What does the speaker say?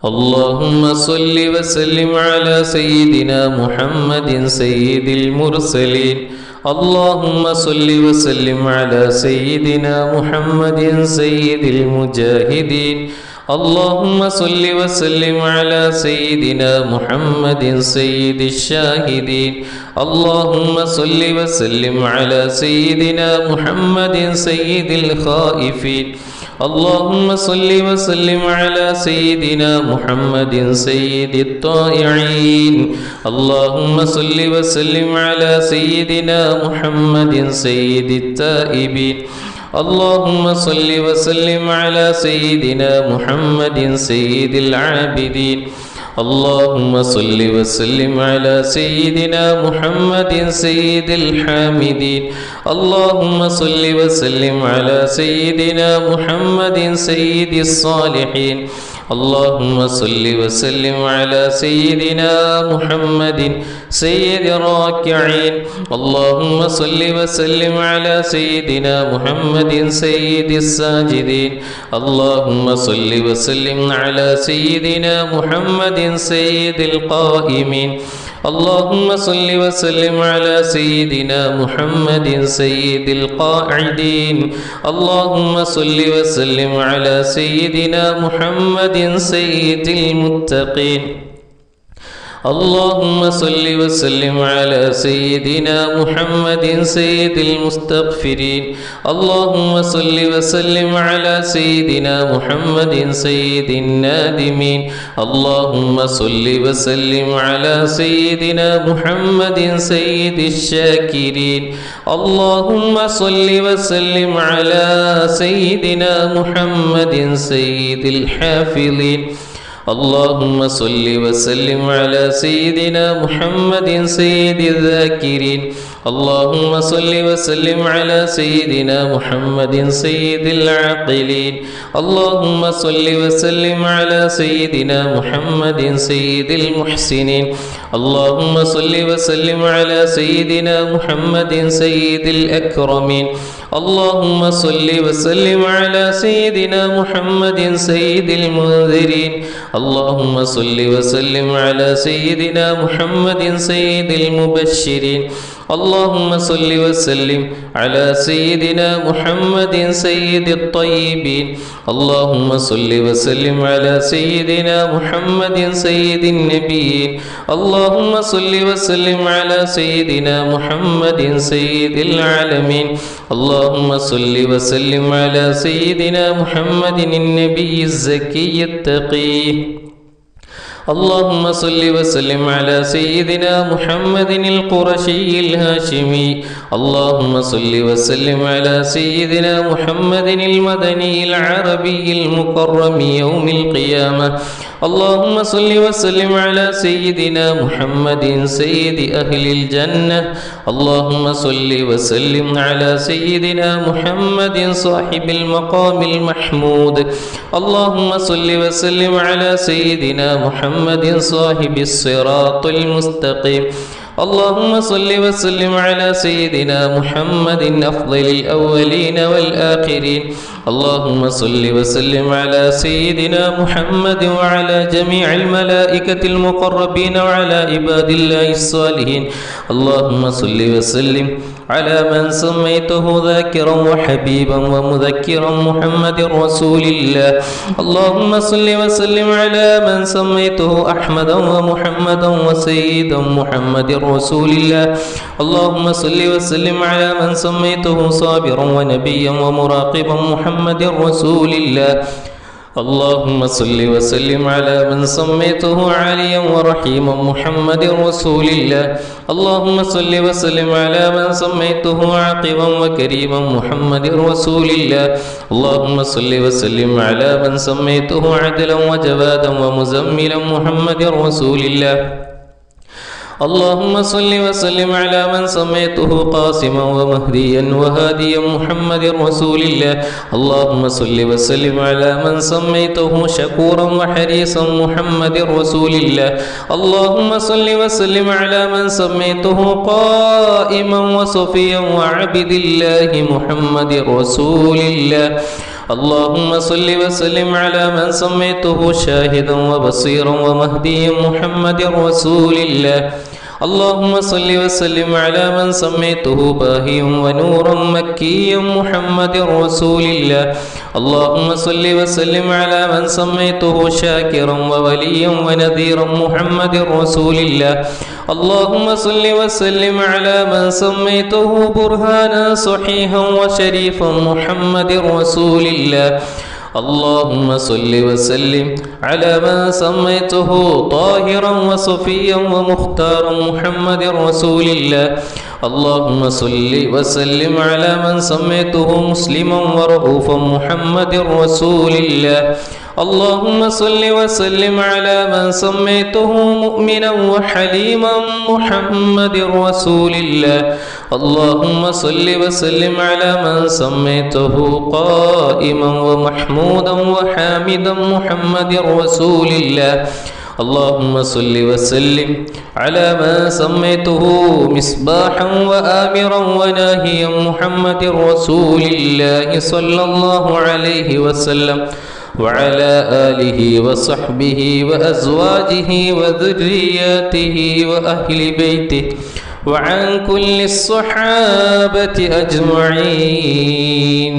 اللهم صل وسلم على سيدنا محمد سيد المرسلين. اللهم صل وسلم على سيدنا محمد سيد المجاهدين. اللهم صل وسلم على سيدنا محمد سيد الشاهدين. اللهم صل وسلم على سيدنا محمد سيد الخائفين. اللهم صل وسلم على سيدنا محمد سيد الطائعين. اللهم صل وسلم على سيدنا محمد سيد التائبين. اللهم صل وسلم على سيدنا محمد سيد العابدين. اللهم صل وسلم على سيدنا محمد سيد الحامدين. اللهم صل وسلم على سيدنا محمد سيد الصالحين. اللهم صل وسلم على سيدنا محمد سيد الراكعين. اللهم صل وسلم على سيدنا محمد سيد الساجدين. اللهم صل وسلم على سيدنا محمد سيد القائمين. اللهم صل وسلم على سيدنا محمد سيد القاعدين. اللهم صل وسلم على سيدنا محمد سيد المتقين. اللهم صل وسلم على سيدنا محمد سيد المستغفرين. اللهم صل وسلم على سيدنا محمد سيد النادمين. اللهم صل وسلم على سيدنا محمد سيد الشاكرين. اللهم صل وسلم على سيدنا محمد سيد الحافظين. اللهم صل وسلم على سيدنا محمد سيد الذاكرين. اللهم صل وسلم على سيدنا محمد سيد العاقلين. اللهم صل وسلم على سيدنا محمد سيد المحسنين. اللهم صل وسلم على سيدنا محمد سيد الأكرمين. اللهم صل وسلم على سيدنا محمد سيد المنذرين. اللهم صل وسلم على سيدنا محمد سيد المبشرين. اللهم صل وسلم على سيدنا محمد سيد الطيبين. اللهم صل وسلم على سيدنا محمد سيد النبيين. اللهم صل وسلم على سيدنا محمد سيد العالمين. اللهم صل وسلم على سيدنا محمد النبي الزكي التقي. اللهم صل وسلم على سيدنا محمد القرشي الهاشمي. اللهم صل وسلم على سيدنا محمد المدني العربي المكرم يوم القيامة. اللهم صل وسلم على سيدنا محمد سيد أهل الجنة. اللهم صل وسلم على سيدنا محمد صاحب المقام المحمود. اللهم صل وسلم على سيدنا محمد صاحب الصراط المستقيم. اللهم صل وسلم على سيدنا محمد أفضل الأولين والآخرين. اللهم صل وسلم على سيدنا محمد وعلى جميع الملائكة المقربين وعلى عباد الله الصالحين. اللهم صل وسلم على من سميته ذاكرا وحبيبا ومذكرا محمد رسول الله. اللهم صل وسلم على من سميته أحمدا ومحمدا وسيدا محمد رسول الله. اللهم صل وسلم على من سميته صابرا ونبيا ومراقبا محمد رسول الله. اللهم صل وسلم على من سميته عليا ورحيما محمد رسول الله. اللهم صل وسلم على من سميته عاقبا وكريما محمد رسول الله. اللهم صل وسلم على من سميته عدلا وجوادا ومزملا محمد رسول الله. اللهم صل وسلم على من سميته قاسما ومهديا وهاديا محمد رسول الله. اللهم صل وسلم على من سميته شكورا وحريصا محمد رسول الله. اللهم صل وسلم على من سميته قائما وصفيا وعبد الله محمد رسول الله. اللهم صل وسلم على من سميته شاهدا وبصيرا ومهديا محمد رسول الله. اللهم صل وسلم على من سميته باهيا ونورا مكيا محمد رسول الله. اللهم صل وسلم على من سميته شاكرا ووليا ونذيرا محمد رسول الله. اللهم صل وسلم على من سميته برهانا صحيحا وشريفا محمد رسول الله. اللهم صل وسلم على من سميته طاهرا وصفيا ومختارا محمد رسول الله. اللهم صل وسلم على من سميته مسلما ورؤوفا محمد رسول الله. اللهم صل وسلم على من سميته مؤمنا وحليما محمد رسول الله. اللهم صل وسلم على من سميته قائما ومحمودا وحامدا محمد رسول الله. اللهم صل وسلم على من سميته مصباحا وآمرا وناهيا محمد رسول الله صلى الله عليه وسلم وعلى آله وصحبه وأزواجه وذرياته وأهل بيته وعن كل الصحابة أجمعين.